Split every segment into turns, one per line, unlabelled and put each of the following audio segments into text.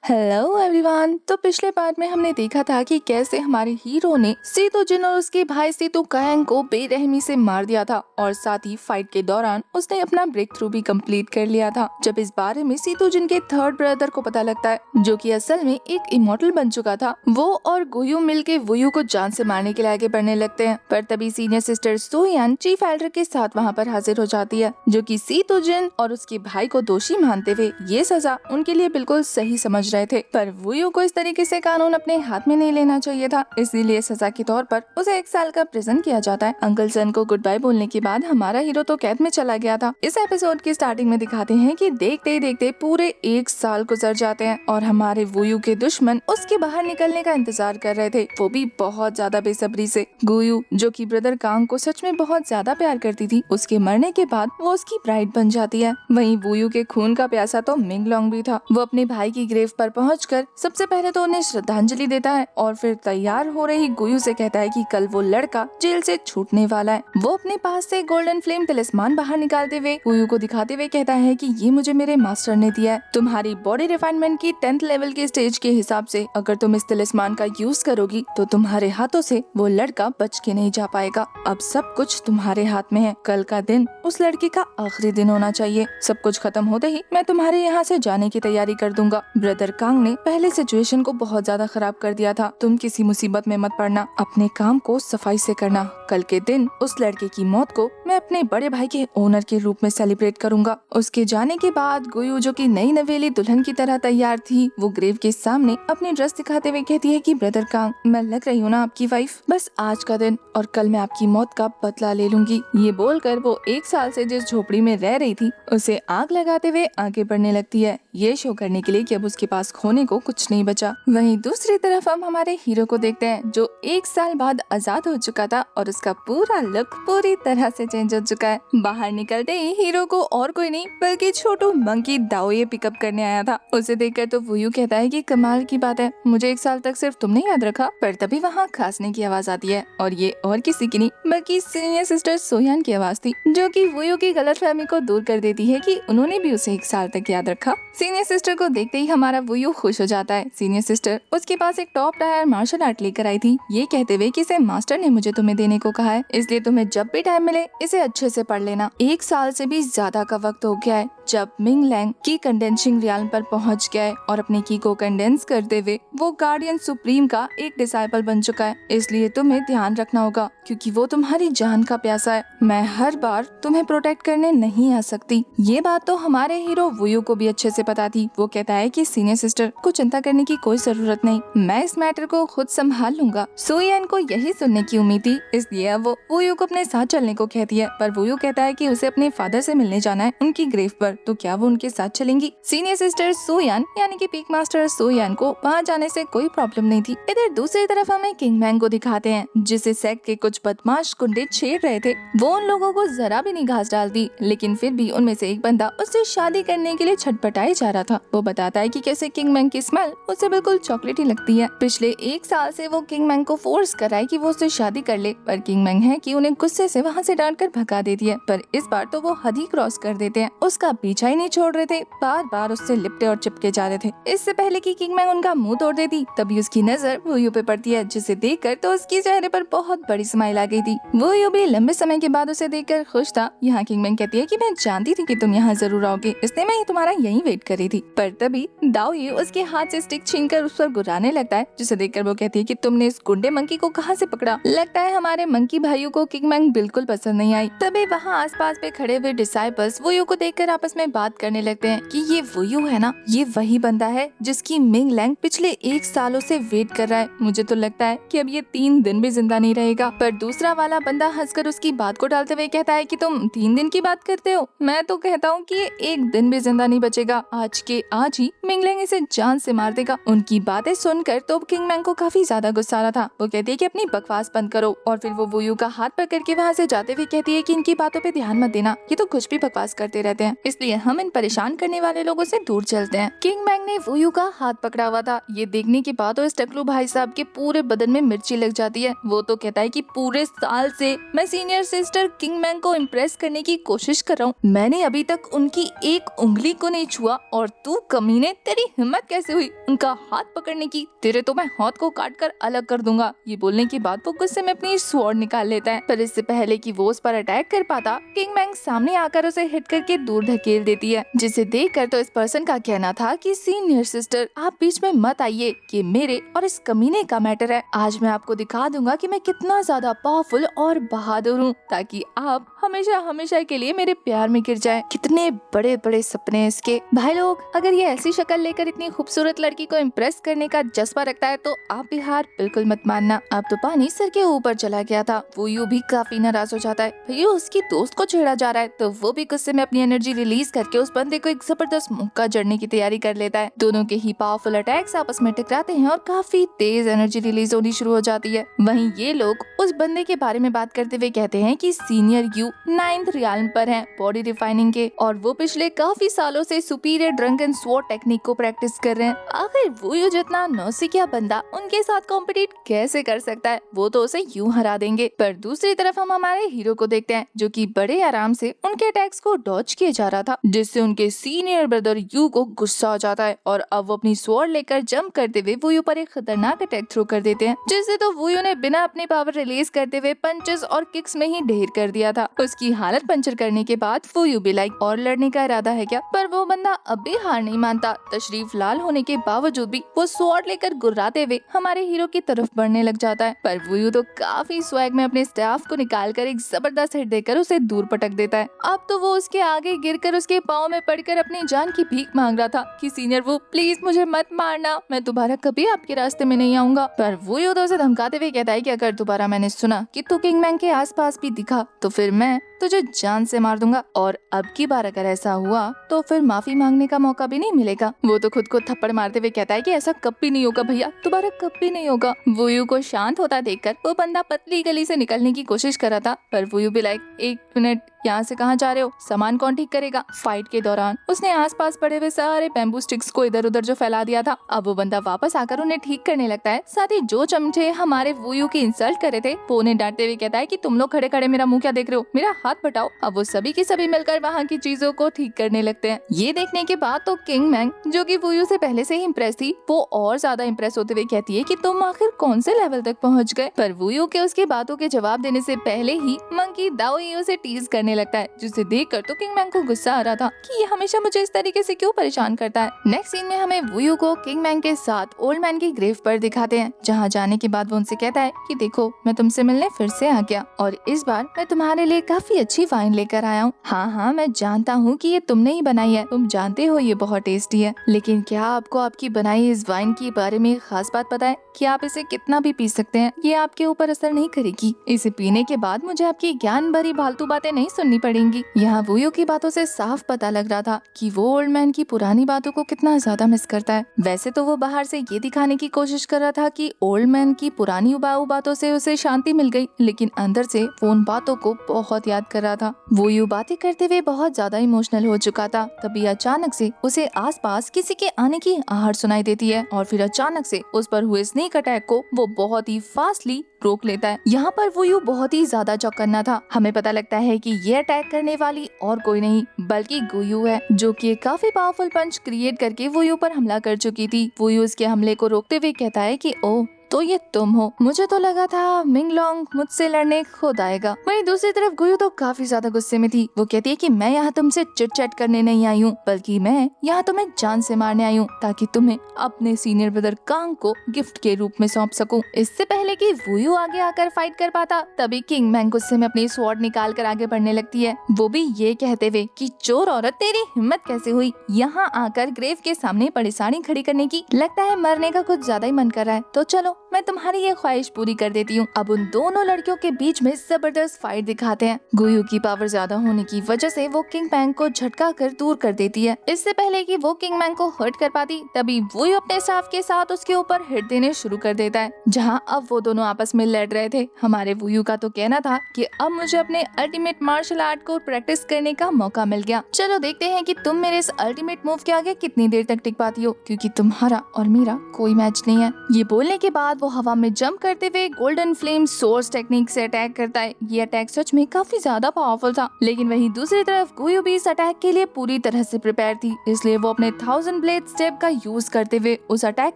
Hello everyone. तो पिछले part में हमने देखा था कि कैसे हमारे हीरो ने सेतोजिन और उसके भाई सेतोकायांग को बेरहमी से मार दिया था और साथ ही फाइट के दौरान उसने अपना ब्रेक थ्रू भी कंप्लीट कर लिया था। जब इस बारे में सेतोजिन के थर्ड ब्रदर को पता लगता है, जो कि असल में एक इमॉर्टल बन चुका था, वो और गुयू मिलके वुयू को जान से मारने के लिए आगे बढ़ने लगते हैं। पर तभी सीनियर सिस्टर सोयान चीफ एल्डर के साथ वहाँ पर हाजिर हो जाती है, जो कि सेतोजिन और उसके भाई को दोषी मानते हुए ये सजा उनके लिए बिल्कुल सही समझ रहे थे। पर वुयू को इस तरीके से कानून अपने हाथ में नहीं लेना चाहिए था, इसीलिए सजा के तौर पर उसे 1 साल का प्रिजन किया जाता है। अंकल सन को गुड बाय बोलने के बाद हमारा हीरो तो कैद में चला गया था। इस एपिसोड की स्टार्टिंग में दिखाते हैं कि देखते ही देखते पूरे 1 साल गुजर जाते हैं और हमारे वुयू के दुश्मन उसके बाहर निकलने का इंतजार कर रहे थे, वो भी बहुत ज्यादा बेसब्री से। गुयू, जो कि ब्रदर कांग को सच में बहुत ज्यादा प्यार करती थी, उसके मरने के बाद वो उसकी ब्राइड बन जाती है। वहीं वुयू के खून का प्यासा तो मिंगलोंग भी था। वो अपने भाई की ग्रेव पर पहुंचकर सबसे पहले तो उन्हें श्रद्धांजलि देता है और फिर तैयार हो रही गुयू से कहता है कि कल वो लड़का जेल से छूटने वाला है। वो अपने पास से गोल्डन फ्लेम तिलिस्मान बाहर निकालते हुए गुयू को दिखाते हुए कहता है कि ये मुझे मेरे मास्टर ने दिया है। तुम्हारी बॉडी रिफाइनमेंट की 10th लेवल के स्टेज के हिसाब से अगर तुम इस तिलिस्मान का यूज करोगी तो तुम्हारे हाथों से वो लड़का बच के नहीं जा पाएगा। अब सब कुछ तुम्हारे हाथ में है। कल का दिन उस लड़के का आखिरी दिन होना चाहिए। सब कुछ खत्म होते ही मैं तुम्हारे यहाँ से जाने की तैयारी कर दूंगा। ब्रदर कांग ने पहले सिचुएशन को बहुत ज्यादा खराब कर दिया था। तुम किसी मुसीबत में मत पड़ना, अपने काम को सफाई से करना। कल के दिन उस लड़के की मौत को मैं अपने बड़े भाई के ओनर के रूप में सेलिब्रेट करूंगा। उसके जाने के बाद गुयू, जो कि नई नवेली दुल्हन की तरह तैयार थी, वो ग्रेव के सामने अपनी ड्रेस दिखाते हुए कहती है कि ब्रदर कांग, मैं लग रही हूँ ना आपकी वाइफ? बस आज का दिन और कल मैं आपकी मौत का बदला ले लूंगी। ये बोलकर वो 1 साल से जिस झोपड़ी में रह रही थी उसे आग लगाते हुए आगे बढ़ने लगती है, ये शो करने के लिए कि अब उसके पास खोने को कुछ नहीं बचा। वहीं दूसरी तरफ हम हमारे हीरो को देखते हैं, जो 1 साल बाद आजाद हो चुका था और उसका पूरा लुक पूरी तरह से चेंज हो चुका है। बाहर निकलते ही हीरो को और कोई नहीं बल्कि छोटू मंकी दाओये पिकअप करने आया था। उसे देखकर तो वुयू कहता है कि कमाल की बात है, मुझे 1 साल तक सिर्फ तुमने याद रखा। पर तभी वहाँ खांसने की आवाज आती है और ये और किसी की नहीं बल्कि सीनियर सिस्टर सोयान की आवाज थी, जो कि वुयू की गलतफहमी को दूर कर देती है कि उन्होंने भी उसे 1 साल तक याद रखा। सीनियर सिस्टर को देखते ही हमारा वुयू खुश हो जाता है। सीनियर सिस्टर उसके पास एक टॉप टायर मार्शल आर्ट लेकर आई थी, ये कहते हुए कि इसे मास्टर ने मुझे तुम्हें देने को कहा है, इसलिए तुम्हें जब भी टाइम मिले इसे अच्छे से पढ़ लेना। 1 साल से भी ज्यादा का वक्त हो गया है जब मिंग लैंग की कंडेंसिंग रियाल पर पहुंच गया है और अपनी की को कंडेंस करते हुए वो गार्डियन सुप्रीम का एक डिसाइपल बन चुका है। इसलिए तुम्हें ध्यान रखना होगा क्योंकि वो तुम्हारी जान का प्यासा है। मैं हर बार तुम्हें प्रोटेक्ट करने नहीं आ सकती। ये बात तो हमारे हीरो वुयू को भी अच्छे से पता थी। वो कहता है कि सीनियर सिस्टर को चिंता करने की कोई जरूरत नहीं, मैं इस मैटर को खुद संभाल लूंगा। सोयान को यही सुनने की उम्मीद थी, इसलिए वो वुयू को अपने साथ चलने को कहती है। पर वुयू कहता है कि उसे अपने फादर से मिलने जाना है उनकी ग्रेव पर, तो क्या वो उनके साथ चलेंगी? सीनियर सिस्टर सोयान यानी कि पीक मास्टर सोयान को वहाँ जाने से कोई प्रॉब्लम नहीं थी। इधर दूसरी तरफ हमें किंग मैंग को दिखाते हैं, जिसे सेक्ट के कुछ बदमाश गुंडे छेड़ रहे थे। वो उन लोगों को जरा भी नहीं घास डालती, लेकिन फिर भी उनमें से एक बंदा उससे शादी करने के लिए छटपटाए जा रहा था। वो बताता है कि कैसे किंग मैंग की स्मेल उसे बिल्कुल चॉकलेटी लगती है। पिछले 1 साल से वो किंग मैंग को फोर्स कर रहा है कि वो उससे शादी कर ले, पर किंग मैंग है कि उन्हें गुस्से से वहाँ से डांट कर भगा देती है। पर इस बार तो वो हद ही क्रॉस कर देते हैं, उसका पीछा ही नहीं छोड़ रहे थे, बार बार उससे लिपटे और चिपके जा रहे थे। इससे पहले कि किंग मैंग उनका मुंह तोड़ देती, तभी उसकी नजर वुयू पे पड़ती है, जिसे देखकर तो उसके चेहरे पर बहुत बड़ी स्माइल आ गई थी। वुयू भी लंबे समय के बाद उसे देखकर खुश था। यहाँ किंग मैंग कहती है कि मैं जानती थी कि तुम यहाँ जरूर आओगे, इसलिए मैं तुम्हारा यहीं वेट कर रही थी। पर तभी दाओये उसके हाथ से स्टिक छीनकर उस पर गुर्राने लगता है, जिसे देखकर वो कहती है कि तुमने इस गुंडे मंकी को कहाँ से पकड़ा? लगता है हमारे मंकी भाइयों को किंग मैंग बिल्कुल पसंद नहीं आई। तभी वहाँ आसपास पे खड़े हुए डिसाइपल्स वुयू को देखकर आपस में बात करने लगते हैं कि ये वुयू है ना, ये वही बंदा है जिसकी मिंग लैंग पिछले 1 सालों से वेट कर रहा है। मुझे तो लगता है कि अब ये 3 दिन भी जिंदा नहीं रहेगा। पर दूसरा वाला बंदा हंसकर उसकी बात को टालते हुए कहता है कि तुम 3 दिन की बात करते हो, मैं तो कहता हूँ कि ये 1 दिन भी जिंदा नहीं बचेगा। आज के आज ही मिंग लैंग इसे जान से मार देगा। उनकी बातें सुनकर तो किंग मैंग को काफी ज्यादा गुस्सा आ रहा था। वो कहती है कि अपनी बकवास बंद करो और फिर वो वो वूयू का हाथ पकड़ के वहाँ से जाते हुए कहती है कि इनकी बातों पे ध्यान मत देना, ये तो कुछ भी बकवास करते रहते हैं, इसलिए हम इन परेशान करने वाले लोगों से दूर चलते हैं। किंग मैंग ने वूयू का हाथ पकड़ा हुआ था। ये देखने के बाद इस टकलू भाई साहब के पूरे बदन में मिर्ची लग जाती है। वो तो कहता है कि पूरे साल से मैं सीनियर सिस्टर किंग मैंग को इम्प्रेस करने की कोशिश कर रहा हूँ, मैंने अभी तक उनकी एक उंगली को नहीं छुआ और तू कमीने, तेरी हिम्मत कैसे हुई उनका हाथ पकड़ने की, तेरे तो मैं हाथ को काट कर अलग कर दूंगा। ये बोलने के बाद वो गुस्से में अपनी स्वॉर्ड निकाल लेता है, पर इससे पहले कि वो उस पर अटैक कर पाता, किंग मैंग सामने आकर उसे हिट करके दूर ढकेल देती है, जिसे देखकर तो इस पर्सन का कहना था कि सीनियर सिस्टर आप बीच में मत आइए, ये मेरे और इस कमीने का मैटर है। आज मैं आपको दिखा दूंगा कि मैं कितना ज्यादा पावरफुल और बहादुर हूँ, ताकि आप हमेशा हमेशा के लिए मेरे प्यार में गिर जाए। कितने बड़े बड़े सपने हैं इसके। भाई लोग, अगर ये ऐसी शक्ल लेकर इतनी खूबसूरत लड़की को इम्प्रेस करने का जज्बा रखता है तो आप भी हार बिल्कुल मत मानना। अब तो पानी सर के ऊपर चला गया था। वूयू भी काफी नाराज हो जाता है, भैया उसकी दोस्त को छेड़ा जा रहा है, तो वो भी गुस्से में अपनी एनर्जी रिलीज करके उस बंदे को एक जबरदस्त मुक्का जड़ने की तैयारी कर लेता है। दोनों के ही पावरफुल अटैक्स आपस में टकराते हैं और काफी तेज एनर्जी रिलीज होनी शुरू हो जाती है। वहीं ये लोग उस बंदे के बारे में बात करते हुए कहते हैं कि सीनियर यू 9th रियाल्म पर है बॉडी रिफाइनिंग के, और वो पिछले काफी सालों से superior drunk and sword technique को प्रैक्टिस कर रहे हैं। आखिर वूयू जितना नौसिखिया बंदा उनके साथ कॉम्पिटिट कैसे कर सकता है, वो तो उसे यूं हरा देंगे। पर दूसरी तरफ हम हमारे हीरो को देखते हैं, जो कि बड़े आराम से उनके अटैक्स को डॉज किए जा रहा था, जिससे उनके सीनियर ब्रदर यू को गुस्सा आ जाता है और अब वो अपनी स्वॉर्ड लेकर जंप करते हुए वूयू पर एक खतरनाक अटैक थ्रो कर देते हैं, जिससे तो वूयू ने बिना अपनी पावर रिलीज करते हुए पंचेस और किक्स में ही ढेर कर दिया था। उसकी हालत पंचर करने के बाद वूयू भी लाइक और लड़ने का इरादा है क्या, पर वो बंदा अब भी हार नहीं मानता। तशरीफ लाल होने के बावजूद भी वो स्वॉर्ड लेकर गुर्राते हुए हमारे हीरो की तरफ बढ़ने लग जाता है, पर वूयू तो काफी स्वैग में अपने स्टाफ को निकालकर एक जबरदस्त हिट देकर उसे दूर पटक देता है। अब तो वो उसके आगे गिरकर उसके पाँव में पड़कर अपनी जान की भीख मांग रहा था कि सीनियर वो प्लीज मुझे मत मारना, मैं दोबारा कभी आपके रास्ते में नहीं आऊंगा। पर वूयू तो उसे धमकाते हुए कहता है कि अगर दोबारा मैंने सुना कि तू किंग मैंग के आसपास भी दिखा तो फिर मैं तुझे जान से मार दूंगा, और अब की बार अगर ऐसा हुआ तो फिर माफी मांगने का मौका भी नहीं मिलेगा। वो तो खुद को थप्पड़ मारते हुए कहता है कि ऐसा कभी नहीं होगा भैया, दोबारा कभी नहीं होगा। वूयू को शांत होता देखकर वो बंदा पतली गली से निकलने की कोशिश कर रहा था, पर वूयू भी लाइक एक मिनट, यहाँ से कहाँ जा रहे हो, सामान कौन ठीक करेगा। फाइट के दौरान उसने आसपास पड़े हुए सारे बैम्बू स्टिक्स को इधर उधर जो फैला दिया था, अब वो बंदा वापस आकर उन्हें ठीक करने लगता है। साथ ही जो चमचे हमारे वूयू की इंसल्ट करे थे वो उन्हें डांटते हुए कहता है कि तुम लोग खड़े खड़े मेरा मुंह क्या देख रहे हो, मेरा हाथ बटाओ। अब वो सभी के सभी मिलकर वहाँ की चीजों को ठीक करने लगते हैं। ये देखने के बाद तो किंग मैंग, जो कि वूयू से पहले से ही इम्प्रेस थी, वो और ज्यादा इम्प्रेस होते हुए कहती है कि तुम आखिर कौन से लेवल तक पहुँच गए। पर वूयू के उसकी बातों के जवाब देने से पहले ही मंकी दाओई उसे टीज करने लगता है, जिसे देखकर तो किंग मैंग को गुस्सा आ रहा था कि ये हमेशा मुझे इस तरीके से क्यों परेशान करता है। नेक्स्ट सीन में हमें वूयू को किंग मैंग के साथ ओल्ड मैन की ग्रेव पर दिखाते हैं, जहाँ जाने के बाद वो उनसे कहता है कि देखो मैं तुमसे मिलने फिर से आ गया, और इस बार मैं तुम्हारे लिए काफी अच्छी वाइन लेकर आया हूँ। हाँ, मैं जानता हूँ कि ये तुमने ही बनाई है, तुम जानते हो ये बहुत टेस्टी है, लेकिन क्या आपको आपकी बनाई इस वाइन के बारे में खास बात पता है कि आप इसे कितना भी पी सकते हैं, ये आपके ऊपर असर नहीं करेगी। इसे पीने के बाद मुझे आपकी ज्ञान भरी फालतू बातें नहीं सुननी पड़ेंगी। यहाँ वूयू की बातों से साफ पता लग रहा था कि वो ओल्ड मैन की पुरानी बातों को कितना ज्यादा मिस करता है। वैसे तो वो बाहर से ये दिखाने की कोशिश कर रहा था कि ओल्ड मैन की पुरानी उबाऊ बातों से उसे शांति मिल गई, लेकिन अंदर से वो उन बातों को बहुत याद कर रहा था। वूयू बातें करते हुए बहुत ज्यादा इमोशनल हो चुका था। तभी अचानक से उसे आसपास किसी के आने की आहट सुनाई देती है, और फिर अचानक से उस पर हुए स्नेक अटैक को वो बहुत ही फास्टली रोक लेता है। यहाँ पर वूयू बहुत ही ज्यादा चौकन्ना था। हमें पता लगता है कि ये अटैक करने वाली और कोई नहीं बल्कि गुयू है, जो कि एक काफी पावरफुल पंच क्रिएट करके वूयू पर हमला कर चुकी थी। वूयू उसके हमले को रोकते हुए कहता है कि ओह तो ये तुम हो, मुझे तो लगा था मिंगलोंग मुझसे लड़ने खुद आएगा। वहीं दूसरी तरफ गुयू तो काफी ज्यादा गुस्से में थी। वो कहती है कि मैं यहाँ तुमसे चिट चैट करने नहीं आई हूँ, बल्कि मैं यहाँ तुम्हें जान से मारने आई हूँ, ताकि तुम्हें अपने सीनियर ब्रदर कांग को गिफ्ट के रूप में सौंप सकूं। इससे पहले कि वूयू आगे आकर फाइट कर पाता, तभी किंग मैंग गुस्से में अपनी स्वॉर्ड निकाल कर आगे बढ़ने लगती है, वो भी ये कहते हुए कि चोर औरत, तेरी हिम्मत कैसे हुई यहाँ आकर ग्रेव के सामने परेशानी खड़ी करने की। लगता है मरने का कुछ ज्यादा ही मन कर रहा है, तो चलो मैं तुम्हारी ये ख्वाहिश पूरी कर देती हूँ। अब उन दोनों लड़कियों के बीच में जबरदस्त फाइट दिखाते हैं। गुयू की पावर ज्यादा होने की वजह से वो किंग मैंग को झटका कर दूर कर देती है। इससे पहले कि वो किंग मैंग को हर्ट कर पाती, तभी वो अपने स्टाफ के साथ उसके ऊपर हिट देने शुरू कर देता है। जहाँ अब वो दोनों आपस में लड़ रहे थे, हमारे वुयू का तो कहना था कि अब मुझे अपने अल्टीमेट मार्शल आर्ट को प्रैक्टिस करने का मौका मिल गया। चलो देखते हैं कि तुम मेरे इस अल्टीमेट मूव के आगे कितनी देर तक टिक पाती हो, क्योंकि तुम्हारा और मेरा कोई मैच नहीं है। ये बोलने के बाद वो हवा में जंप करते हुए गोल्डन फ्लेम सोर्स टेक्निक से अटैक करता है। ये अटैक सच में काफी ज्यादा पावरफुल था, लेकिन वहीं दूसरी तरफ गुयू भी इस अटैक के लिए पूरी तरह से प्रिपेयर थी, इसलिए वो अपने 1000 ब्लेड स्टेप का यूज करते हुए उस अटैक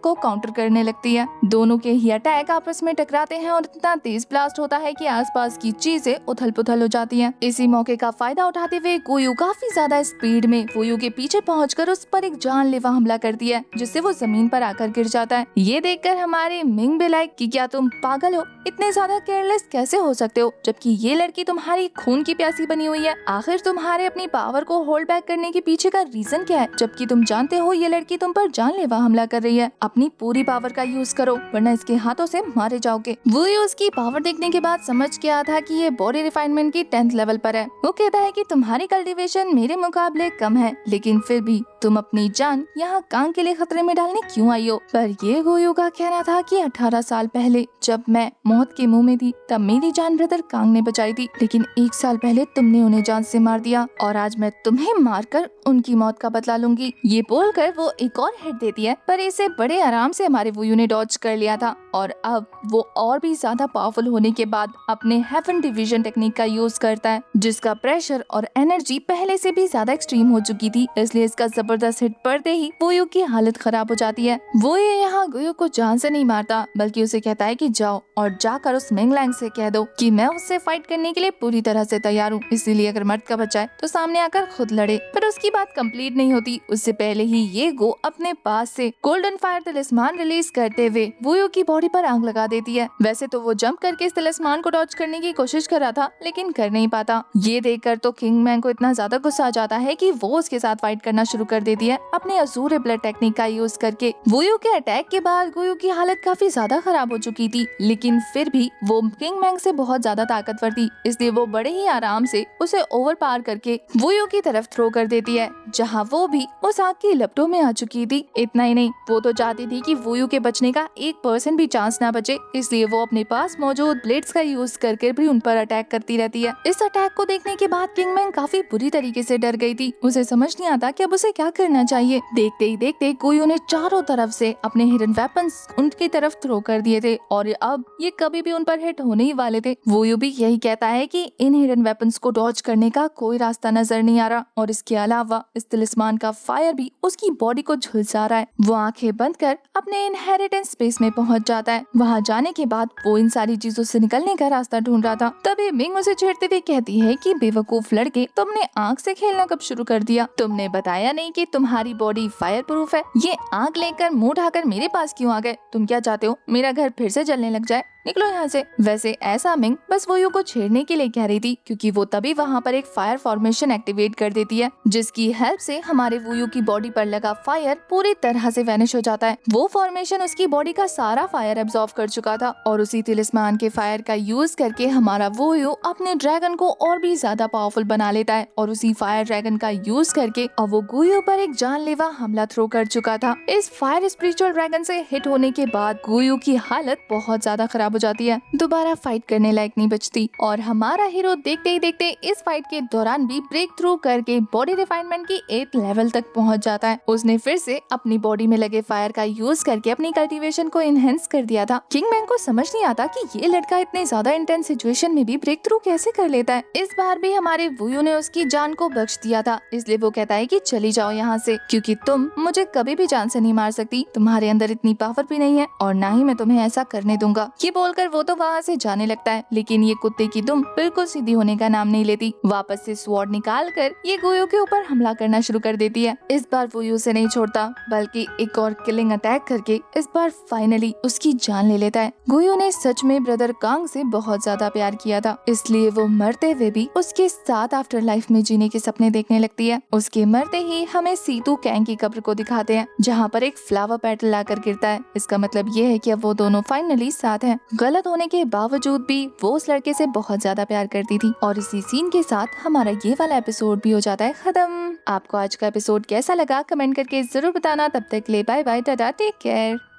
को काउंटर करने लगती है। दोनों के ही अटैक आपस में टकराते हैं और इतना तेज ब्लास्ट होता है कि आसपास की चीजें उथल पुथल हो जाती हैं। इसी मौके का फायदा उठाते हुए गुयू काफी ज्यादा स्पीड में वुयू के पीछे पहुंचकर उस पर एक जानलेवा हमला करती है, जिससे वो जमीन पर आकर गिर जाता है। ये देखकर हमारे मिंग भी लाइक कि क्या तुम पागल हो, इतने ज्यादा केयरलेस कैसे हो सकते हो, जबकि ये लड़की तुम्हारी खून की प्यासी बनी हुई है। आखिर तुम्हारे अपनी पावर को होल्ड बैक करने के पीछे का रीजन क्या है, जबकि तुम जानते हो ये लड़की तुम पर जानलेवा हमला कर रही है। अपनी पूरी पावर का यूज करो, वरना इसके हाथों से मारे जाओगे। वो उसकी पावर देखने के बाद समझ गया था कि ये बॉडी रिफाइनमेंट की 10th लेवल पर है। वो कहता है कि तुम्हारी कल्टीवेशन मेरे मुकाबले कम है, लेकिन फिर भी तुम अपनी जान यहाँ कांग के लिए खतरे में डालने क्यों आई हो। पर ये गोयू का कहना था कि 18 साल पहले जब मैं मौत के मुंह में थी, तब मेरी जान ब्रदर कांग ने बचाई थी, लेकिन 1 साल पहले तुमने उन्हें जान से मार दिया और आज मैं तुम्हें मारकर उनकी मौत का बदला लूंगी। ये बोलकर वो एक और हिट देती है, पर इसे बड़े आराम से हमारे वुयू ने डॉज कर लिया था और अब वो और भी ज्यादा पावरफुल होने के बाद अपने हेवन डिवीजन टेक्निक का यूज करता है, जिसका प्रेशर और एनर्जी पहले से भी ज्यादा एक्सट्रीम हो चुकी थी। इसलिए इसका जबरदस्त हिट पड़ते ही वुयू की हालत खराब हो जाती है। वो यहाँ गुयू को जान से नहीं मारता, बल्कि उसे कहता है कि जाओ और जाकर उस मिंग लैंग से कह दो कि मैं उससे फाइट करने के लिए पूरी तरह से तैयार हूँ, इसीलिए अगर मर्द का बच्चा है तो सामने आकर खुद लड़े। पर उसकी बात कंप्लीट नहीं होती, उससे पहले ही ये गो अपने पास से गोल्डन फायर तिलिस्मान रिलीज करते हुए वुयू की बॉडी पर आग लगा देती है। वैसे तो वो जंप करके इस तिलिस्मान को डॉज करने की कोशिश कर रहा था, लेकिन कर नहीं पाता। ये देखकर तो किंग मैंग को इतना ज्यादा गुस्सा आ जाता है कि वो उसके साथ फाइट करना शुरू कर देती है अपने अजूर ब्लड टेक्निक का यूज करके। वुयू के अटैक के बाद गुयू की हालत काफी ज्यादा खराब हो चुकी थी, लेकिन फिर भी वो किंग मैंग से बहुत ज्यादा ताकतवर थी, इसलिए वो बड़े ही आराम से उसे ओवर पार करके वुयू की तरफ थ्रो कर देती है, जहाँ वो भी उस आग की लपटों में आ चुकी थी। इतना ही नहीं, वो तो चाहती थी कि वुयू के बचने का 1% भी चांस ना बचे, इसलिए वो अपने पास मौजूद ब्लेड्स का यूज करके भी उन पर अटैक करती रहती है। इस अटैक को देखने के बाद किंग मैंग काफी बुरी तरीके से डर गई थी। उसे समझ नहीं आता कि अब उसे क्या करना चाहिए। देखते ही देखते गुयू ने चारों तरफ से अपने हिडन वेपन्स उनकी तरफ थ्रो कर दिए थे और अब ये कभी भी उन पर हिट होने ही वाले थे। वुयू भी यही कहता है कि इन हिडन वेपन्स को डॉज करने का कोई रास्ता नजर नहीं आ रहा और इसके अलावा इस तिलिस्मान का फायर भी उसकी बॉडी को झुलसा रहा है। वो आंखें बंद कर अपने इनहेरिटेंस स्पेस में पहुंच जाता है। वहां जाने के बाद वो इन सारी चीजों से निकलने का रास्ता ढूंढ रहा था। तभी मिंग उसे छेड़ते हुए कहती है कि बेवकूफ लड़के, तुमने आग से खेलना कब शुरू कर दिया? तुमने बताया नहीं कि तुम्हारी बॉडी फायर प्रूफ है। ये आग लेकर मुंह ढाकर मेरे पास क्यों आ गए? तुम क्या चाहते हो, मेरा घर फिर से जलने लग जाए? निकलो यहाँ से। वैसे ऐसा मिंग बस वुयू को छेड़ने के लिए कह रही थी, क्योंकि वो तभी वहाँ पर एक फायर फॉर्मेशन एक्टिवेट कर देती है, जिसकी हेल्प से हमारे वुयू की बॉडी पर लगा फायर पूरी तरह से वैनिश हो जाता है। वो फॉर्मेशन उसकी बॉडी का सारा फायर एब्जॉर्ब कर चुका था और उसी तिलिस्मान के फायर का यूज करके हमारा वुयू अपने ड्रैगन को और भी ज्यादा पावरफुल बना लेता है और उसी फायर ड्रैगन का यूज करके अब वो गुयू पर एक जानलेवा हमला थ्रो कर चुका था। इस फायर स्पिरिचुअल ड्रैगन से हिट होने के बाद गुयू की हालत बहुत ज्यादा खराब हो जाती है, दोबारा फाइट करने लायक नहीं बचती और हमारा हीरो देखते ही देखते इस फाइट के दौरान भी ब्रेक थ्रू करके बॉडी रिफाइनमेंट की 8th लेवल तक पहुंच जाता है। उसने फिर से अपनी बॉडी में लगे फायर का यूज करके अपनी कल्टीवेशन को इनहेंस कर दिया था। किंग मैंग को समझ नहीं आता कि ये लड़का इतने ज्यादा इंटेंस सिचुएशन में भी ब्रेक थ्रू कैसे कर लेता है। इस बार भी हमारे वुयू ने उसकी जान को बख्श दिया था, इसलिए वो कहता है कि चली जाओ यहाँ से, क्योंकि तुम मुझे कभी भी जान से नहीं मार सकती। तुम्हारे अंदर इतनी पावर भी नहीं है और ना ही मैं तुम्हें ऐसा करने दूंगा। ये बोलकर वो तो वहाँ से जाने लगता है, लेकिन ये कुत्ते की दुम बिल्कुल सीधी होने का नाम नहीं लेती। वापस से स्वॉर्ड निकाल कर ये गोयो के ऊपर हमला करना शुरू कर देती है। इस बार वो यू से नहीं छोड़ता, बल्कि एक और किलिंग अटैक करके इस बार फाइनली उसकी जान ले लेता है। गोयो ने सच में ब्रदर कांग से बहुत ज्यादा प्यार किया था, इसलिए वो मरते हुए भी उसके साथ आफ्टर लाइफ में जीने के सपने देखने लगती है। उसके मरते ही हमें सीतू कैंग की कब्र को दिखाते हैं, जहाँ पर एक फ्लावर पेटल लाकर गिरता है। इसका मतलब ये है कि अब वो दोनों फाइनली साथ हैं। गलत होने के बावजूद भी वो उस लड़के से बहुत ज्यादा प्यार करती थी। और इसी सीन के साथ हमारा ये वाला एपिसोड भी हो जाता है खत्म। आपको आज का एपिसोड कैसा लगा कमेंट करके जरूर बताना। तब तक के लिए bye bye, tata, take care.